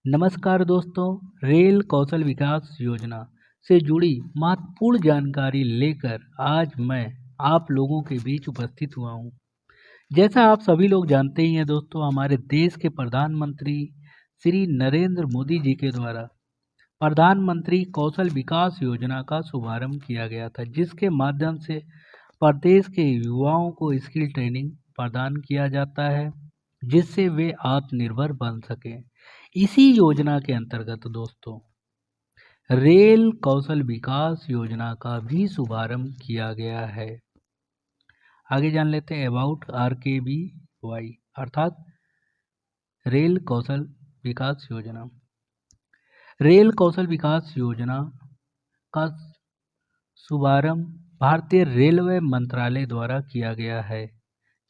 नमस्कार दोस्तों, रेल कौशल विकास योजना से जुड़ी महत्वपूर्ण जानकारी लेकर आज मैं आप लोगों के बीच उपस्थित हुआ हूँ। जैसा आप सभी लोग जानते ही हैं दोस्तों, हमारे देश के प्रधानमंत्री श्री नरेंद्र मोदी जी के द्वारा प्रधानमंत्री कौशल विकास योजना का शुभारंभ किया गया था, जिसके माध्यम से प्रदेश के युवाओं को स्किल ट्रेनिंग प्रदान किया जाता है, जिससे वे आत्मनिर्भर बन सकें। इसी योजना के अंतर्गत दोस्तों रेल कौशल विकास योजना का भी शुभारंभ किया गया है। आगे जान लेते हैं अबाउट RKVY अर्थात रेल कौशल विकास योजना। रेल कौशल विकास योजना का शुभारंभ भारतीय रेलवे मंत्रालय द्वारा किया गया है,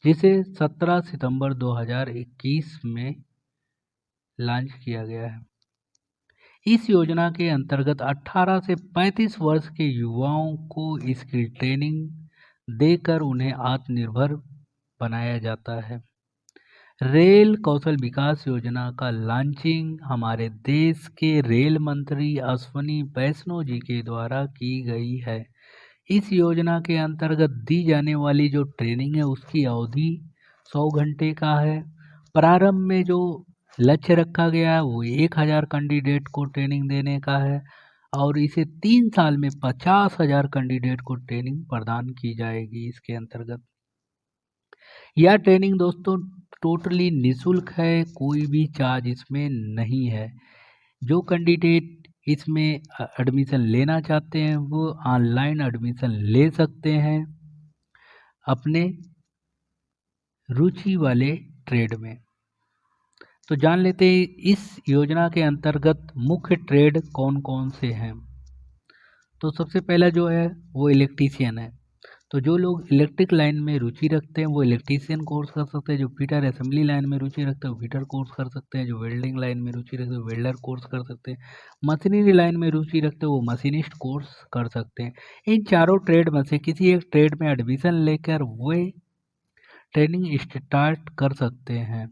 जिसे 17 सितंबर 2021 में लॉन्च किया गया है। इस योजना के अंतर्गत 18 से 35 वर्ष के युवाओं को स्किल ट्रेनिंग देकर उन्हें आत्मनिर्भर बनाया जाता है। रेल कौशल विकास योजना का लॉन्चिंग हमारे देश के रेल मंत्री अश्विनी वैष्णव जी के द्वारा की गई है। इस योजना के अंतर्गत दी जाने वाली जो ट्रेनिंग है उसकी अवधि 100 घंटे का है। प्रारंभ में जो लक्ष्य रखा गया है वो 1000 कैंडिडेट को ट्रेनिंग देने का है और इसे 3 साल में 50,000 कैंडिडेट को ट्रेनिंग प्रदान की जाएगी। इसके अंतर्गत यह ट्रेनिंग दोस्तों टोटली निःशुल्क है, कोई भी चार्ज इसमें नहीं है। जो कैंडिडेट इसमें एडमिशन लेना चाहते हैं वो ऑनलाइन एडमिशन ले सकते हैं अपने रुचि वाले ट्रेड में। तो जान लेते हैं इस योजना के अंतर्गत मुख्य ट्रेड कौन कौन से हैं। तो सबसे पहला जो है वो इलेक्ट्रीशियन है। तो जो लोग इलेक्ट्रिक लाइन में रुचि रखते हैं वो इलेक्ट्रीशियन कोर्स कर सकते हैं। जो फिटर असेंबली लाइन में रुचि रखते हैं वो फिटर कोर्स कर सकते हैं। जो वेल्डिंग लाइन में रुचि रखते हैं वो वेल्डर कोर्स कर सकते हैं। मशीनरी लाइन में रुचि रखते हैं वो मशीनिस्ट कोर्स कर सकते हैं। इन चारों ट्रेड में से किसी एक ट्रेड में एडमिशन लेकर वे ट्रेनिंग स्टार्ट कर सकते हैं।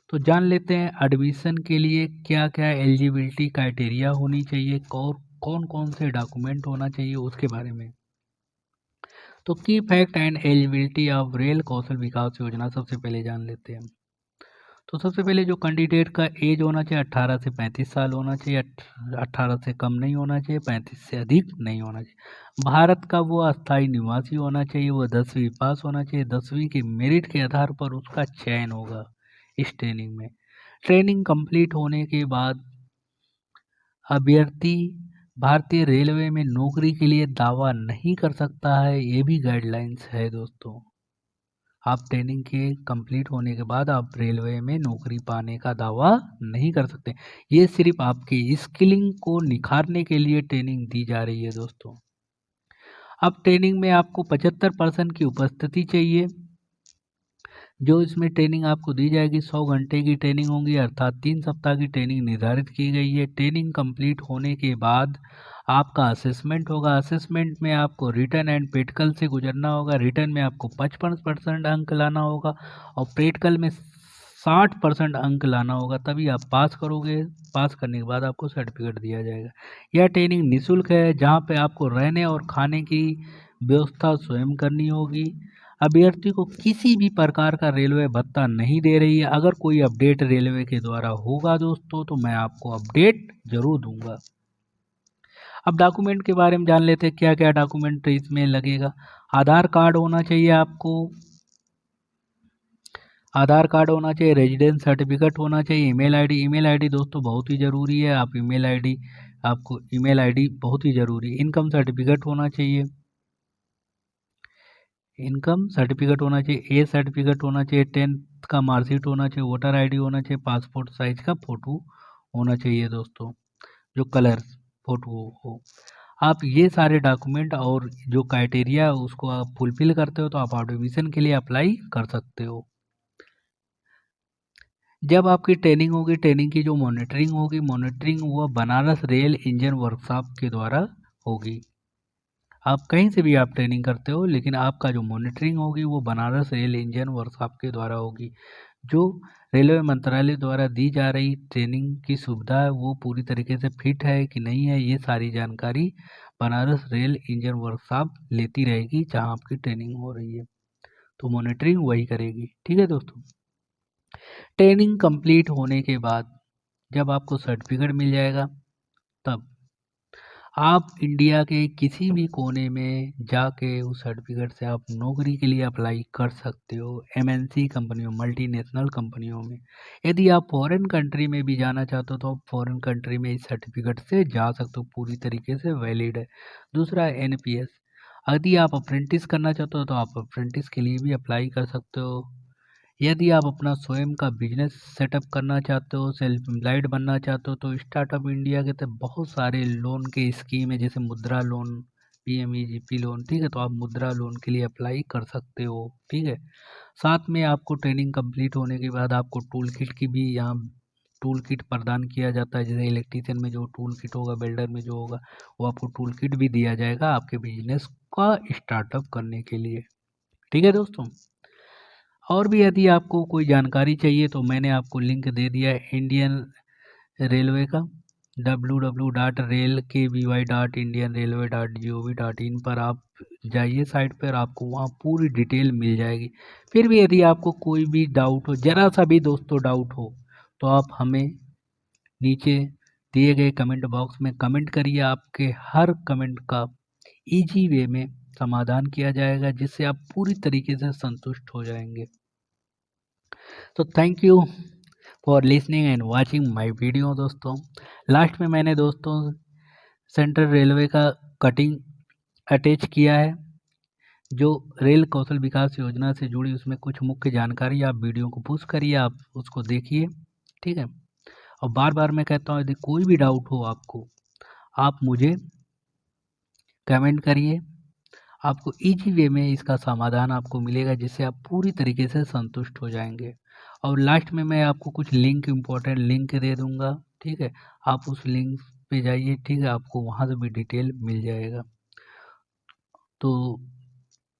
तो जान लेते हैं एडमिशन के लिए क्या क्या एलिजिबिलिटी क्राइटेरिया होनी चाहिए और कौन कौन से डॉक्यूमेंट होना चाहिए उसके बारे में। तो key fact and eligibility of rail Kaushal Vikas Yojana सबसे पहले जान लेते हैं। तो सबसे पहले जो कैंडिडेट का एज होना चाहिए 18 से 35 साल होना चाहिए। 18 से कम नहीं होना चाहिए, 35 से अधिक नहीं होना चाहिए। भारत का वो अस्थायी निवासी होना चाहिए। वो 10वीं पास होना चाहिए। 10वीं के मेरिट के आधार पर उसका चयन होगा इस ट्रेनिंग में। ट्रेनिंग कंप्लीट होने के बाद अभ्यर्थी भारतीय रेलवे में नौकरी के लिए दावा नहीं कर सकता है। ये भी गाइडलाइंस है दोस्तों। आप ट्रेनिंग के कंप्लीट होने के बाद आप रेलवे में नौकरी पाने का दावा नहीं कर सकते। ये सिर्फ आपकी स्किलिंग को निखारने के लिए ट्रेनिंग दी जा रही है दोस्तों। अब ट्रेनिंग में आपको 75% की उपस्थिति चाहिए। जो इसमें ट्रेनिंग आपको दी जाएगी 100 घंटे की ट्रेनिंग होगी, अर्थात 3 सप्ताह की ट्रेनिंग निर्धारित की गई है। ट्रेनिंग कंप्लीट होने के बाद आपका असेसमेंट होगा। असेसमेंट में आपको रिटन एंड प्रैक्टिकल से गुजरना होगा। रिटन में आपको 55% अंक लाना होगा और प्रैक्टिकल में 60% अंक लाना होगा, तभी आप पास करोगे। पास करने के बाद आपको सर्टिफिकेट दिया जाएगा। यह ट्रेनिंग निःशुल्क है, जहाँ पे आपको रहने और खाने की व्यवस्था स्वयं करनी होगी। अभ्यर्थी को किसी भी प्रकार का रेलवे भत्ता नहीं दे रही है। अगर कोई अपडेट रेलवे के द्वारा होगा दोस्तों तो मैं आपको अपडेट जरूर दूंगा। अब डॉक्यूमेंट के बारे में जान लेते हैं क्या क्या डॉक्यूमेंट इसमें लगेगा। आधार कार्ड होना चाहिए आपको। आधार कार्ड होना चाहिए। रेजिडेंस सर्टिफिकेट होना चाहिए। Email ID. ईमेल आईडी दोस्तों बहुत ही ज़रूरी है। आप ईमेल आईडी आपको ईमेल आईडी बहुत ही ज़रूरी है। इनकम सर्टिफिकेट होना चाहिए। इनकम सर्टिफिकेट होना चाहिए। एज सर्टिफिकेट होना चाहिए। 10th का मार्कशीट होना चाहिए। वोटर आईडी होना चाहिए। पासपोर्ट साइज का फ़ोटो होना चाहिए दोस्तों, जो कलर फ़ोटो हो। आप ये सारे डॉक्यूमेंट और जो क्राइटेरिया उसको आप फुलफिल करते हो तो आप एडमिशन के लिए अप्लाई कर सकते हो। जब आपकी ट्रेनिंग होगी, ट्रेनिंग की जो मॉनिटरिंग होगी, मॉनिटरिंग वह बनारस रेल इंजन वर्कशॉप के द्वारा होगी। आप कहीं से भी आप ट्रेनिंग करते हो, लेकिन आपका जो मॉनिटरिंग होगी वो बनारस रेल इंजन वर्कशॉप के द्वारा होगी। जो रेलवे मंत्रालय द्वारा दी जा रही ट्रेनिंग की सुविधा है वो पूरी तरीके से फिट है कि नहीं है, ये सारी जानकारी बनारस रेल इंजन वर्कशॉप लेती रहेगी जहां आपकी ट्रेनिंग हो रही है। तो मॉनिटरिंग वही करेगी। ठीक है दोस्तों। ट्रेनिंग कंप्लीट होने के बाद जब आपको सर्टिफिकेट मिल जाएगा, तब आप इंडिया के किसी भी कोने में जाके उस सर्टिफिकेट से आप नौकरी के लिए अप्लाई कर सकते हो, एमएनसी कंपनियों, मल्टीनेशनल कंपनियों में। यदि आप फॉरेन कंट्री में भी जाना चाहते हो तो आप फॉरेन कंट्री में इस सर्टिफिकेट से जा सकते हो, पूरी तरीके से वैलिड है। दूसरा एनपीएस, यदि आप अप्रेंटिस करना चाहते हो तो आप अप्रेंटिस के लिए भी अप्लाई कर सकते हो। यदि आप अपना स्वयं का बिजनेस सेटअप करना चाहते हो, सेल्फ एम्प्लॉयड बनना चाहते हो, तो स्टार्टअप इंडिया के तहत बहुत सारे लोन के स्कीम है, जैसे मुद्रा लोन, पीएमईजीपी लोन। ठीक है, तो आप मुद्रा लोन के लिए अप्लाई कर सकते हो। ठीक है, साथ में आपको ट्रेनिंग कंप्लीट होने के बाद आपको टूल किट की भी यहाँ टूल किट प्रदान किया जाता है। जैसे इलेक्ट्रीशियन में जो टूल किट होगा, बिल्डर में जो होगा, वो आपको टूल किट भी दिया जाएगा आपके बिजनेस का स्टार्टअप करने के लिए। ठीक है दोस्तों। और भी यदि आपको कोई जानकारी चाहिए तो मैंने आपको लिंक दे दिया है इंडियन रेलवे का, www.railkby.indianrailway.gov.in पर आप जाइए साइट पर, आपको वहाँ पूरी डिटेल मिल जाएगी। फिर भी यदि आपको कोई भी डाउट हो, ज़रा सा भी दोस्तों डाउट हो, तो आप हमें नीचे दिए गए कमेंट बॉक्स में कमेंट करिए। आपके हर कमेंट का इजी वे में समाधान किया जाएगा, जिससे आप पूरी तरीके से संतुष्ट हो जाएंगे। तो thank you for listening and watching my video दोस्तों। लास्ट में मैंने दोस्तों सेंट्रल रेलवे का कटिंग अटैच किया है, जो रेल कौशल विकास योजना से जुड़ी उसमें कुछ मुख्य जानकारी। आप वीडियो को पुश करिए, आप उसको देखिए। ठीक है, और बार बार मैं कहता हूँ, यदि कोई भी डाउट हो आपको, आप मुझे कमेंट करिए। आपको इजी वे में इसका समाधान आपको मिलेगा, जिससे आप पूरी तरीके से संतुष्ट हो जाएंगे। और लास्ट में मैं आपको कुछ लिंक, इम्पोर्टेंट लिंक दे दूंगा। ठीक है, आप उस लिंक पे जाइए। ठीक है, आपको वहाँ से भी डिटेल मिल जाएगा। तो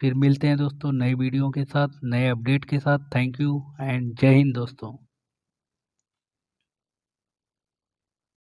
फिर मिलते हैं दोस्तों नए वीडियो के साथ, नए अपडेट के साथ। थैंक यू एंड जय हिंद दोस्तों।